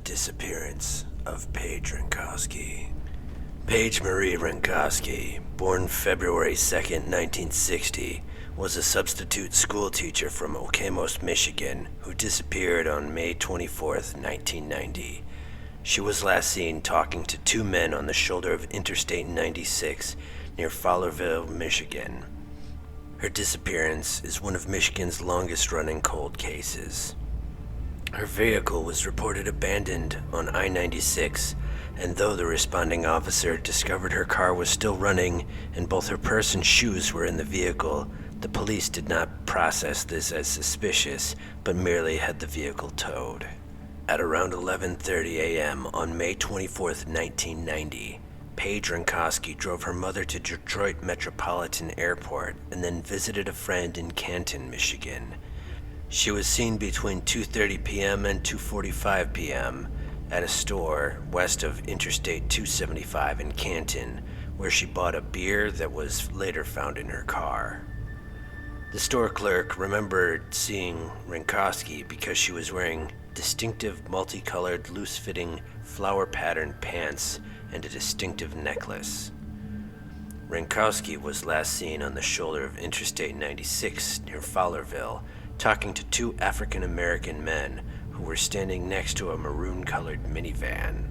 disappearance of Paige Renkoski. Paige Marie Renkoski, born February 2nd, 1960, was a substitute school teacher from Okemos, Michigan, who disappeared on May 24th, 1990. She was last seen talking to two men on the shoulder of Interstate 96 near Fowlerville, Michigan. Her disappearance is one of Michigan's longest-running cold cases. Her vehicle was reported abandoned on I-96, and though the responding officer discovered her car was still running and both her purse and shoes were in the vehicle, the police did not process this as suspicious, but merely had the vehicle towed. At around 11:30 a.m. on May 24, 1990, Paige Renkoski drove her mother to Detroit Metropolitan Airport and then visited a friend in Canton, Michigan. She was seen between 2:30 p.m. and 2:45 p.m. at a store west of Interstate 275 in Canton, where she bought a beer that was later found in her car. The store clerk remembered seeing Renkoski because she was wearing distinctive multicolored, loose-fitting, flower-patterned pants and a distinctive necklace. Renkoski was last seen on the shoulder of Interstate 96 near Fowlerville, talking to two African-American men who were standing next to a maroon-colored minivan.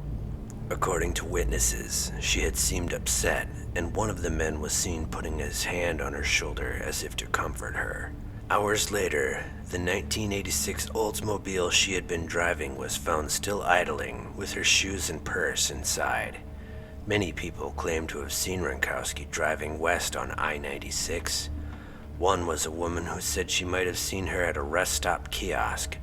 According to witnesses, she had seemed upset, and one of the men was seen putting his hand on her shoulder as if to comfort her. Hours later, the 1986 Oldsmobile she had been driving was found still idling, with her shoes and purse inside. Many people claim to have seen Renkoski driving west on I-96. One was a woman who said she might have seen her at a rest stop kiosk.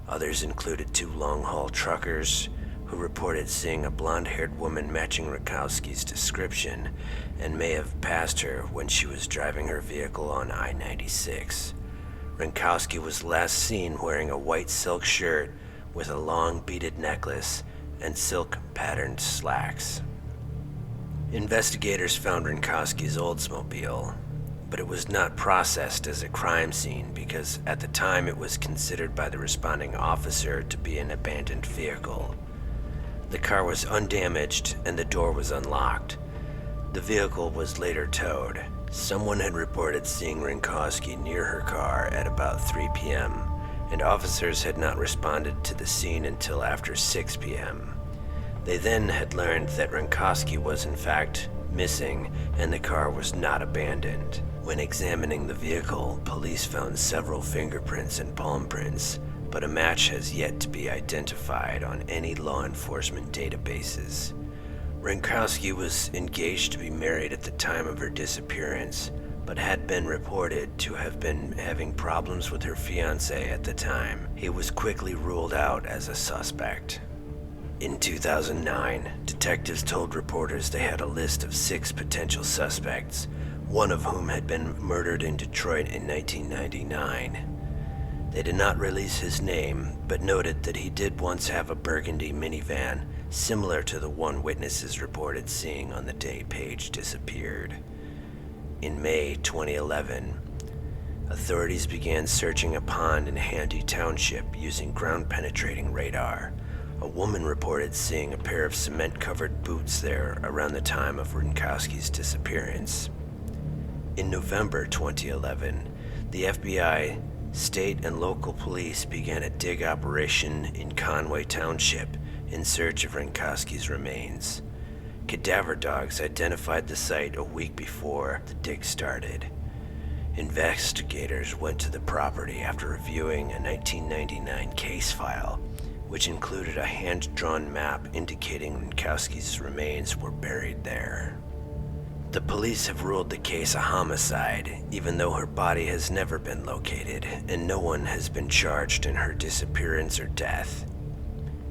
Others included two long-haul truckers who reported seeing a blonde-haired woman matching Renkoski's description and may have passed her when she was driving her vehicle on I-96. Renkoski was last seen wearing a white silk shirt with a long beaded necklace and silk-patterned slacks. Investigators found Renkoski's Oldsmobile, but it was not processed as a crime scene because at the time it was considered by the responding officer to be an abandoned vehicle. The car was undamaged and the door was unlocked. The vehicle was later towed. Someone had reported seeing Renkoski near her car at about 3 p.m., and officers had not responded to the scene until after 6 p.m. They then had learned that Renkoski was in fact missing and the car was not abandoned. When examining the vehicle, police found several fingerprints and palm prints, but a match has yet to be identified on any law enforcement databases. Renkoski was engaged to be married at the time of her disappearance, but had been reported to have been having problems with her fiancé at the time. He was quickly ruled out as a suspect. In 2009, detectives told reporters they had a list of 6 potential suspects, one of whom had been murdered in Detroit in 1999. They did not release his name, but noted that he did once have a burgundy minivan, similar to the one witnesses reported seeing on the day Paige disappeared. In May 2011, authorities began searching a pond in Handy Township using ground-penetrating radar. A woman reported seeing a pair of cement-covered boots there around the time of Renkoski's disappearance. In November 2011, the FBI, state and local police began a dig operation in Conway Township in search of Renkoski's remains. Cadaver dogs identified the site a week before the dig started. Investigators went to the property after reviewing a 1999 case file, which included a hand-drawn map indicating Renkoski's remains were buried there. The police have ruled the case a homicide, even though her body has never been located, and no one has been charged in her disappearance or death.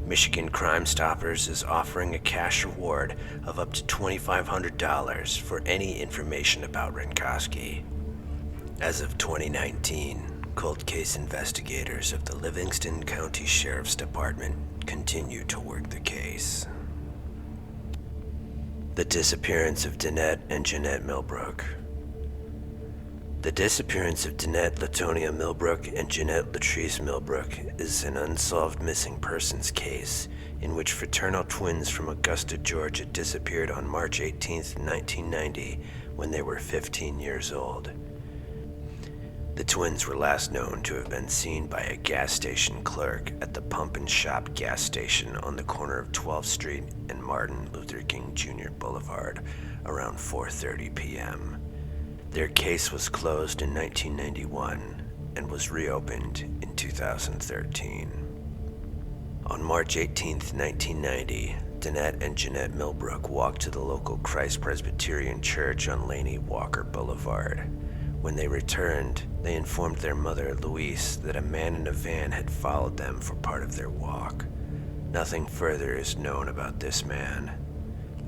Michigan Crime Stoppers is offering a cash reward of up to $2,500 for any information about Renkoski. As of 2019, cold case investigators of the Livingston County Sheriff's Department continue to work the case. The disappearance of Danette and Jeanette Millbrook. The disappearance of Danette Latonia Millbrook and Jeanette Latrice Millbrook is an unsolved missing persons case in which fraternal twins from Augusta, Georgia disappeared on March 18, 1990, when they were 15 years old. The twins were last known to have been seen by a gas station clerk at the Pump and Shop gas station on the corner of 12th Street and Martin Luther King Jr. Boulevard around 4:30 p.m. Their case was closed in 1991 and was reopened in 2013. On March 18, 1990, Danette and Jeanette Millbrook walked to the local Christ Presbyterian Church on Laney Walker Boulevard. When they returned, they informed their mother, Louise, that a man in a van had followed them for part of their walk. Nothing further is known about this man.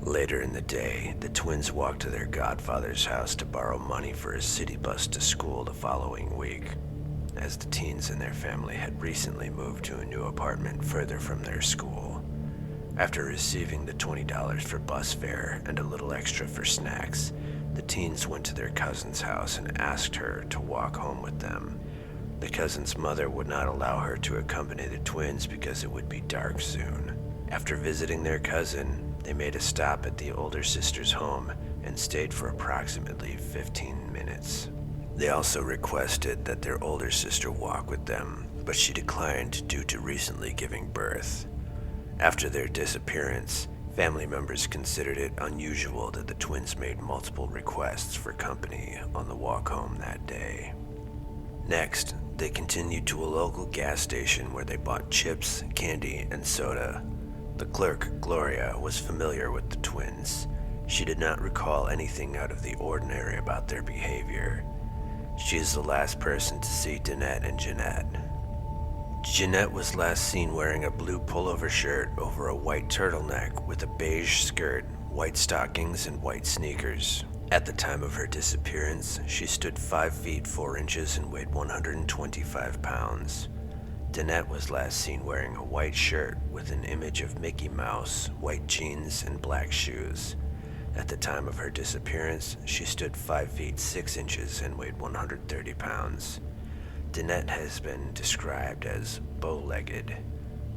Later in the day, the twins walked to their godfather's house to borrow money for a city bus to school the following week, as the teens and their family had recently moved to a new apartment further from their school. After receiving the $20 for bus fare and a little extra for snacks, the teens went to their cousin's house and asked her to walk home with them. The cousin's mother would not allow her to accompany the twins because it would be dark soon. After visiting their cousin, they made a stop at the older sister's home and stayed for approximately 15 minutes. They also requested that their older sister walk with them, but she declined due to recently giving birth. After their disappearance, family members considered it unusual that the twins made multiple requests for company on the walk home that day. Next, they continued to a local gas station where they bought chips, candy, and soda. The clerk, Gloria, was familiar with the twins. She did not recall anything out of the ordinary about their behavior. She is the last person to see Danette and Jeanette. Jeanette was last seen wearing a blue pullover shirt over a white turtleneck with a beige skirt, white stockings, and white sneakers. At the time of her disappearance, she stood 5 feet 4 inches and weighed 125 pounds. Danette was last seen wearing a white shirt with an image of Mickey Mouse, white jeans, and black shoes. At the time of her disappearance, she stood 5 feet 6 inches and weighed 130 pounds. Danette has been described as bow-legged.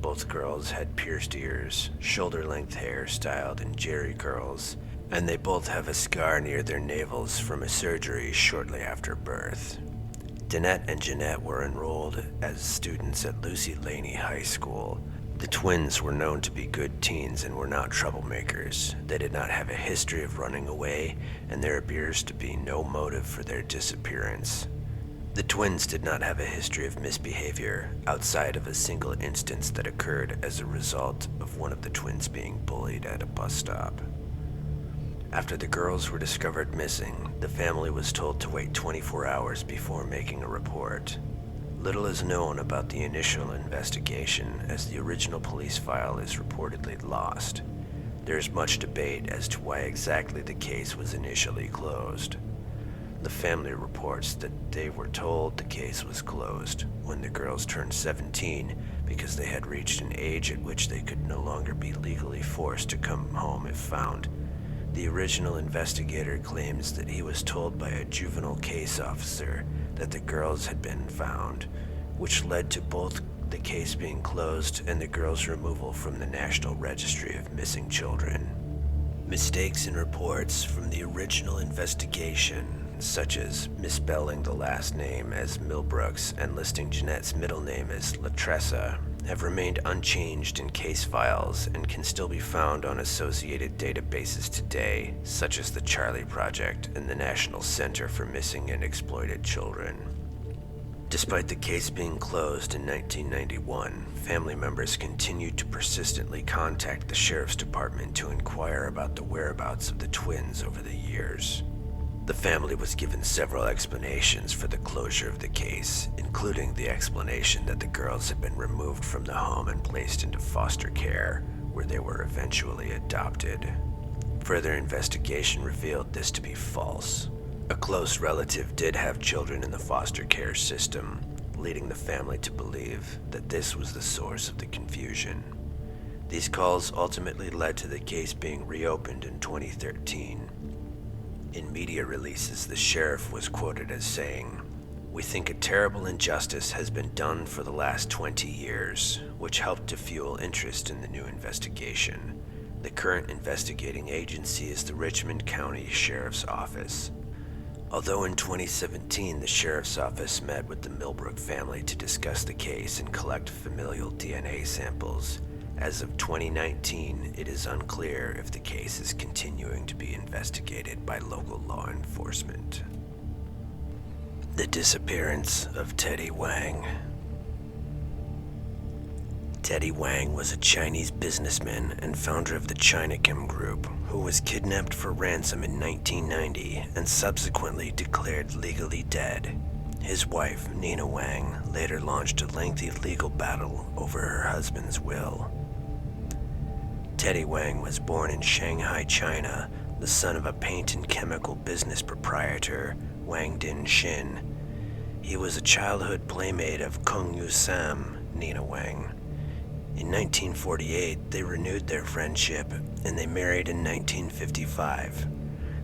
Both girls had pierced ears, shoulder-length hair styled in jerry curls, and they both have a scar near their navels from a surgery shortly after birth. Danette and Jeanette were enrolled as students at Lucy Laney High School. The twins were known to be good teens and were not troublemakers. They did not have a history of running away, and there appears to be no motive for their disappearance. The twins did not have a history of misbehavior outside of a single instance that occurred as a result of one of the twins being bullied at a bus stop. After the girls were discovered missing, the family was told to wait 24 hours before making a report. Little is known about the initial investigation, as the original police file is reportedly lost. There is much debate as to why exactly the case was initially closed. The family reports that they were told the case was closed when the girls turned 17 because they had reached an age at which they could no longer be legally forced to come home if found. The original investigator claims that he was told by a juvenile case officer that the girls had been found, which led to both the case being closed and the girls' removal from the National Registry of Missing Children. Mistakes in reports from the original investigation, such as misspelling the last name as Millbrooks and listing Jeanette's middle name as Latressa, have remained unchanged in case files and can still be found on associated databases today, such as the Charlie Project and the National Center for Missing and Exploited Children. Despite the case being closed in 1991, family members continued to persistently contact the Sheriff's Department to inquire about the whereabouts of the twins over the years. The family was given several explanations for the closure of the case, including the explanation that the girls had been removed from the home and placed into foster care, where they were eventually adopted. Further investigation revealed this to be false. A close relative did have children in the foster care system, leading the family to believe that this was the source of the confusion. These calls ultimately led to the case being reopened in 2013. In media releases, the sheriff was quoted as saying, "We think a terrible injustice has been done for the last 20 years, which helped to fuel interest in the new investigation. The current investigating agency is the Richmond County Sheriff's Office." Although in 2017 the Sheriff's Office met with the Millbrook family to discuss the case and collect familial DNA samples, as of 2019 it is unclear if the case is continuing to be investigated by local law enforcement. The disappearance of Teddy Wang. Teddy Wang was a Chinese businessman and founder of the Chinachem Group, who was kidnapped for ransom in 1990 and subsequently declared legally dead. His wife, Nina Wang, later launched a lengthy legal battle over her husband's will. Teddy Wang was born in Shanghai, China, the son of a paint and chemical business proprietor, Wang Din-shin. He was a childhood playmate of Kung Yu Sam, Nina Wang. In 1948, they renewed their friendship, and they married in 1955.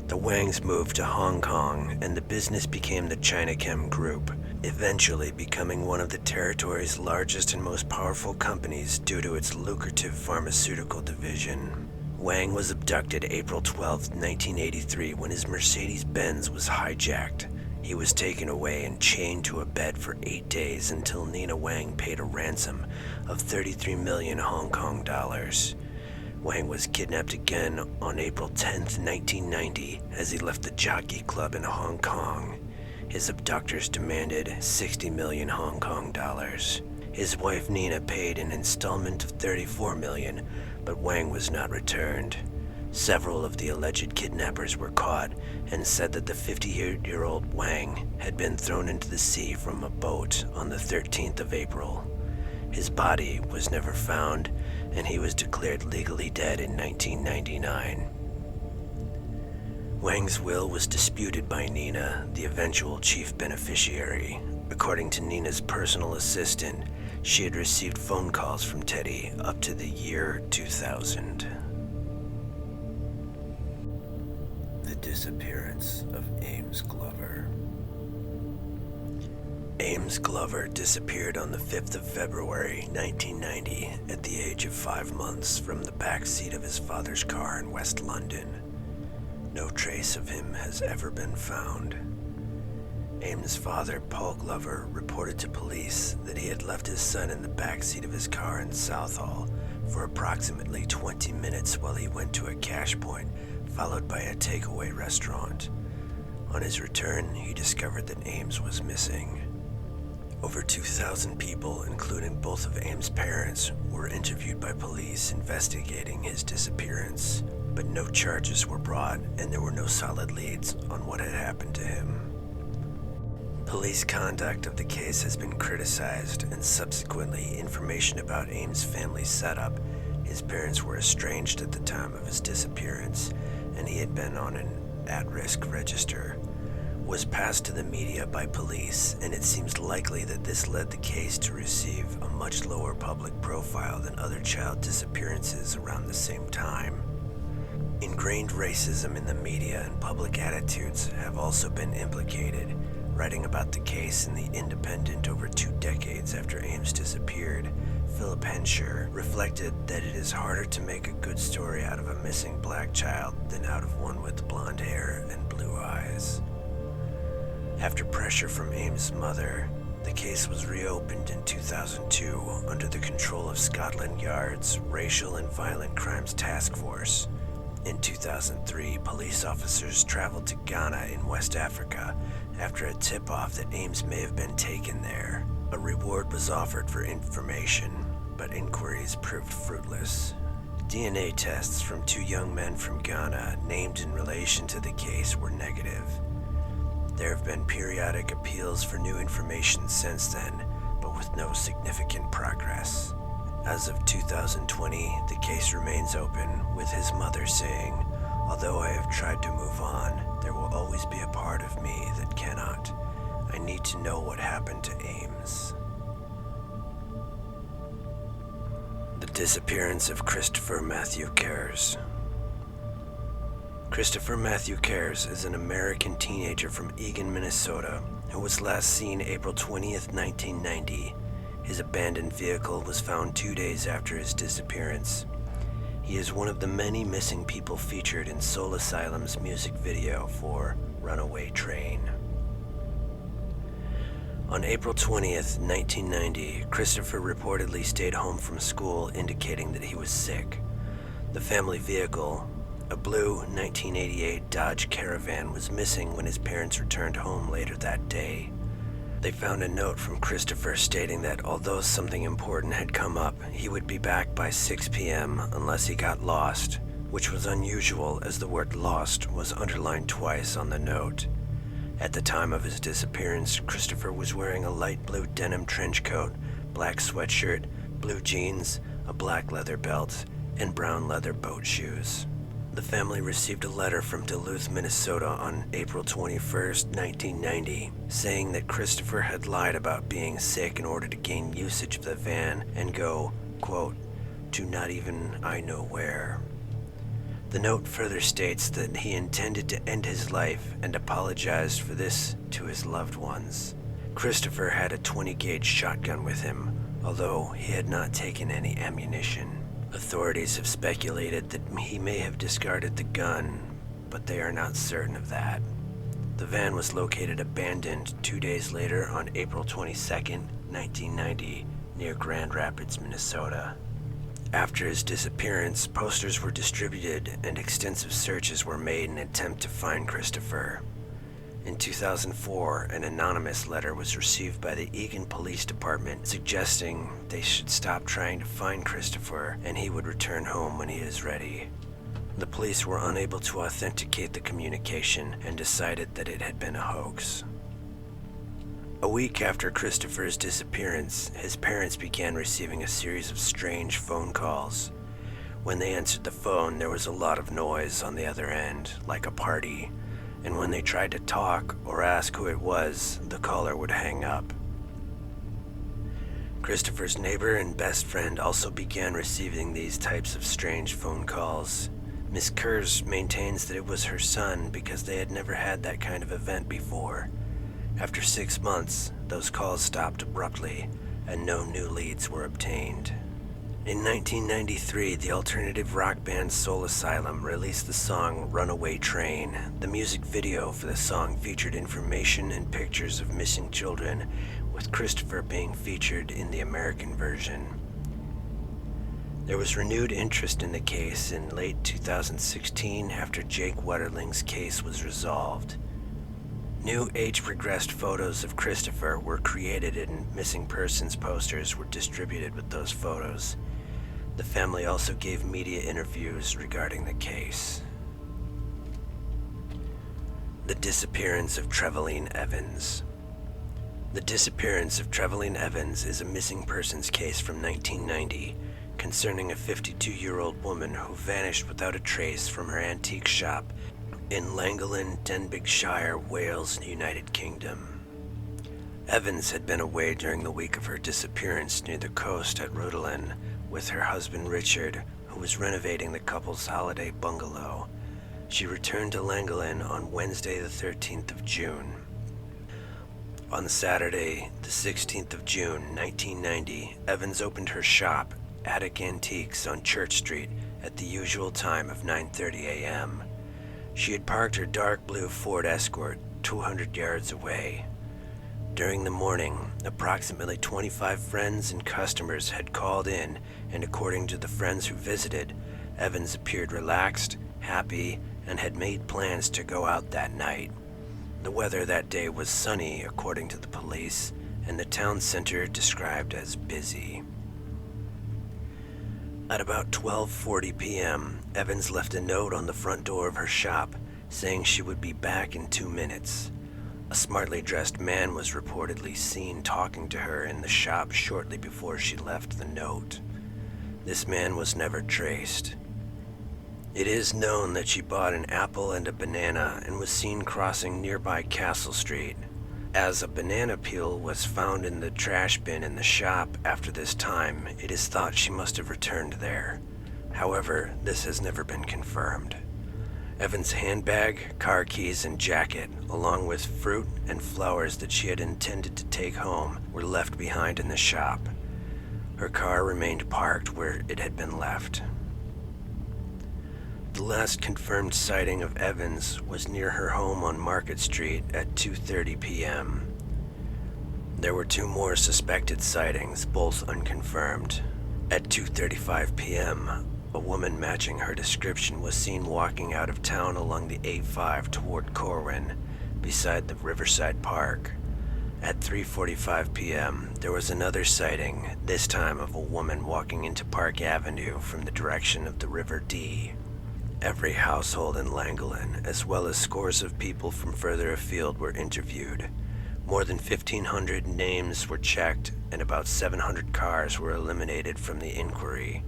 The Wangs moved to Hong Kong, and the business became the Chinachem Group, eventually becoming one of the territory's largest and most powerful companies due to its lucrative pharmaceutical division. Wang was abducted April 12, 1983, when his Mercedes-Benz was hijacked. He was taken away and chained to a bed for 8 days until Nina Wang paid a ransom of 33 million Hong Kong dollars. Wang was kidnapped again on April 10, 1990, as he left the Jockey Club in Hong Kong. His abductors demanded 60 million Hong Kong dollars. His wife Nina paid an installment of 34 million, but Wang was not returned. Several of the alleged kidnappers were caught and said that the 58-year-old Wang had been thrown into the sea from a boat on the 13th of April. His body was never found, and he was declared legally dead in 1999. Wang's will was disputed by Nina, the eventual chief beneficiary. According to Nina's personal assistant, she had received phone calls from Teddy up to the year 2000. The disappearance of Ames Glover. Ames Glover disappeared on the 5th of February, 1990, at the age of 5 months from the back seat of his father's car in West London. No trace of him has ever been found. Ames' father, Paul Glover, reported to police that he had left his son in the back seat of his car in Southall for approximately 20 minutes while he went to a cash point, followed by a takeaway restaurant. On his return, he discovered that Ames was missing. Over 2,000 people, including both of Ames' parents, were interviewed by police investigating his disappearance, but no charges were brought and there were no solid leads on what had happened to him. Police conduct of the case has been criticized, and subsequently information about Ames' family's setup, his parents were estranged at the time of his disappearance, and he had been on an at-risk register, was passed to the media by police, and it seems likely that this led the case to receive a much lower public profile than other child disappearances around the same time. Ingrained racism in the media and public attitudes have also been implicated. Writing about the case in The Independent over 2 decades after Ames disappeared, Philip Hensher reflected that it is harder to make a good story out of a missing black child than out of one with blonde hair and blue eyes. After pressure from Ames' mother, the case was reopened in 2002 under the control of Scotland Yard's Racial and Violent Crimes Task Force. In 2003, police officers traveled to Ghana in West Africa after a tip-off that Ames may have been taken there. A reward was offered for information, but inquiries proved fruitless. DNA tests from 2 young men from Ghana named in relation to the case were negative. There have been periodic appeals for new information since then, but with no significant progress. As of 2020, the case remains open, with his mother saying, "Although I have tried to move on, there will always be a part of me that cannot. I need to know what happened to Ames." The disappearance of Christopher Matthew Kerze. Christopher Matthew Kerze is an American teenager from Eagan, Minnesota, who was last seen April 20th, 1990. His abandoned vehicle was found 2 days after his disappearance. He is one of the many missing people featured in Soul Asylum's music video for Runaway Train. On April 20th, 1990, Christopher reportedly stayed home from school, indicating that he was sick. The family vehicle, a blue 1988 Dodge Caravan, was missing when his parents returned home later that day. They found a note from Christopher stating that although something important had come up, he would be back by 6 p.m. unless he got lost, which was unusual as the word lost was underlined twice on the note. At the time of his disappearance, Christopher was wearing a light blue denim trench coat, black sweatshirt, blue jeans, a black leather belt, and brown leather boat shoes. The family received a letter from Duluth, Minnesota on April 21st, 1990, saying that Christopher had lied about being sick in order to gain usage of the van and go, quote, to not even I know where. The note further states that he intended to end his life and apologized for this to his loved ones. Christopher had a 20-gauge shotgun with him, although he had not taken any ammunition. Authorities have speculated that he may have discarded the gun, but they are not certain of that. The van was located abandoned 2 days later on April 22nd, 1990, near Grand Rapids, Minnesota. After his disappearance, posters were distributed and extensive searches were made in an attempt to find Christopher. In 2004, an anonymous letter was received by the Eagan Police Department suggesting they should stop trying to find Christopher and he would return home when he is ready. The police were unable to authenticate the communication and decided that it had been a hoax. A week after Christopher's disappearance, his parents began receiving a series of strange phone calls. When they answered the phone, there was a lot of noise on the other end, like a party. And when they tried to talk or ask who it was, the caller would hang up. Christopher's neighbor and best friend also began receiving these types of strange phone calls. Miss Kerze maintains that it was her son because they had never had that kind of event before. After 6 months, those calls stopped abruptly, and no new leads were obtained. In 1993, the alternative rock band Soul Asylum released the song Runaway Train. The music video for the song featured information and pictures of missing children, with Christopher being featured in the American version. There was renewed interest in the case in late 2016 after Jake Wetterling's case was resolved. New age-progressed photos of Christopher were created and missing persons posters were distributed with those photos. The family also gave media interviews regarding the case. The disappearance of Trevelyan Evans. The disappearance of Trevelyan Evans is a missing persons case from 1990 concerning a 52-year-old woman who vanished without a trace from her antique shop in Llangollen, Denbighshire, Wales, United Kingdom. Evans had been away during the week of her disappearance near the coast at Rhuddlan with her husband Richard, who was renovating the couple's holiday bungalow. She returned to Llangollen on Wednesday the 13th of June. On Saturday, the 16th of June, 1990, Evans opened her shop, Attic Antiques, on Church Street at the usual time of 9:30 a.m. She had parked her dark blue Ford Escort 200 yards away. During the morning, approximately 25 friends and customers had called in, and according to the friends who visited, Evans appeared relaxed, happy, and had made plans to go out that night. The weather that day was sunny, according to the police, and the town center described as busy. At about 12:40 p.m., Evans left a note on the front door of her shop saying she would be back in 2 minutes. A smartly dressed man was reportedly seen talking to her in the shop shortly before she left the note. This man was never traced. It is known that she bought an apple and a banana and was seen crossing nearby Castle Street. As a banana peel was found in the trash bin in the shop after this time, it is thought she must have returned there. However, this has never been confirmed. Evans' handbag, car keys, and jacket, along with fruit and flowers that she had intended to take home, were left behind in the shop. Her car remained parked where it had been left. The last confirmed sighting of Evans was near her home on Market Street at 2:30 p.m. There were 2 more suspected sightings, both unconfirmed. At 2:35 p.m., a woman matching her description was seen walking out of town along the A5 toward Corwin, beside the Riverside Park. At 3:45 p.m., there was another sighting, this time of a woman walking into Park Avenue from the direction of the River Dee. Every household in Llangollen, as well as scores of people from further afield, were interviewed. More than 1,500 names were checked, and about 700 cars were eliminated from the inquiry.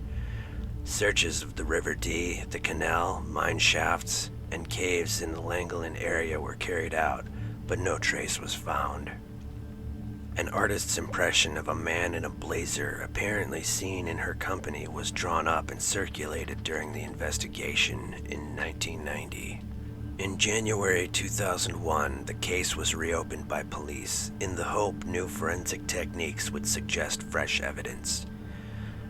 Searches of the River Dee, the canal, mine shafts, and caves in the Llangollen area were carried out, but no trace was found. An artist's impression of a man in a blazer apparently seen in her company was drawn up and circulated during the investigation in 1990. In January 2001, the case was reopened by police in the hope new forensic techniques would suggest fresh evidence.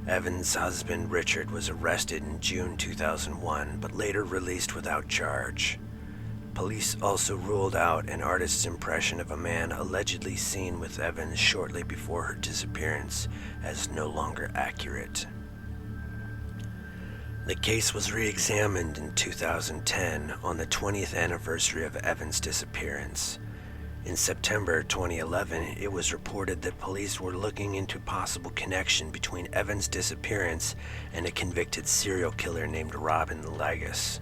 Evans' husband Richard was arrested in June 2001, but later released without charge. Police also ruled out an artist's impression of a man allegedly seen with Evans shortly before her disappearance as no longer accurate. The case was re-examined in 2010 on the 20th anniversary of Evans' disappearance. In September 2011, it was reported that police were looking into possible connection between Evans' disappearance and a convicted serial killer named Robin Lagus.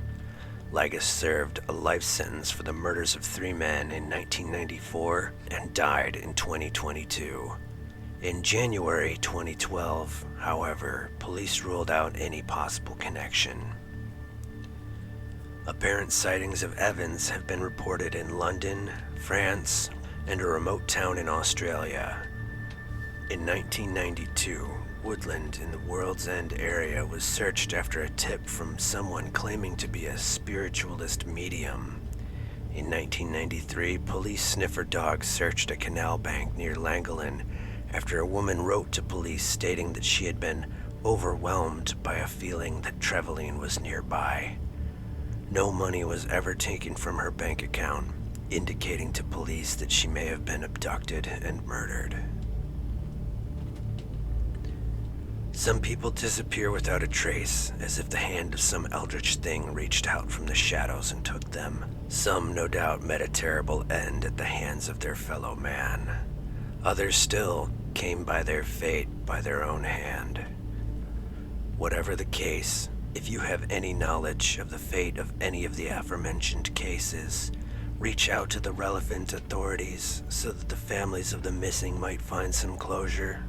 Lagus served a life sentence for the murders of 3 men in 1994 and died in 2022. In January 2012, however, police ruled out any possible connection. Apparent sightings of Evans have been reported in London, France, and a remote town in Australia. In 1992, woodland in the World's End area was searched after a tip from someone claiming to be a spiritualist medium. In 1993, police sniffer dogs searched a canal bank near Llangollen after a woman wrote to police stating that she had been overwhelmed by a feeling that Trevelyan was nearby. No money was ever taken from her bank account, indicating to police that she may have been abducted and murdered. Some people disappear without a trace, as if the hand of some eldritch thing reached out from the shadows and took them. Some, no doubt, met a terrible end at the hands of their fellow man. Others still came by their fate by their own hand. Whatever the case, if you have any knowledge of the fate of any of the aforementioned cases, reach out to the relevant authorities so that the families of the missing might find some closure.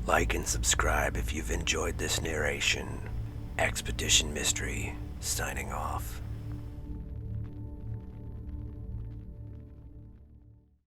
Like and subscribe if you've enjoyed this narration. Expedition Mystery, signing off.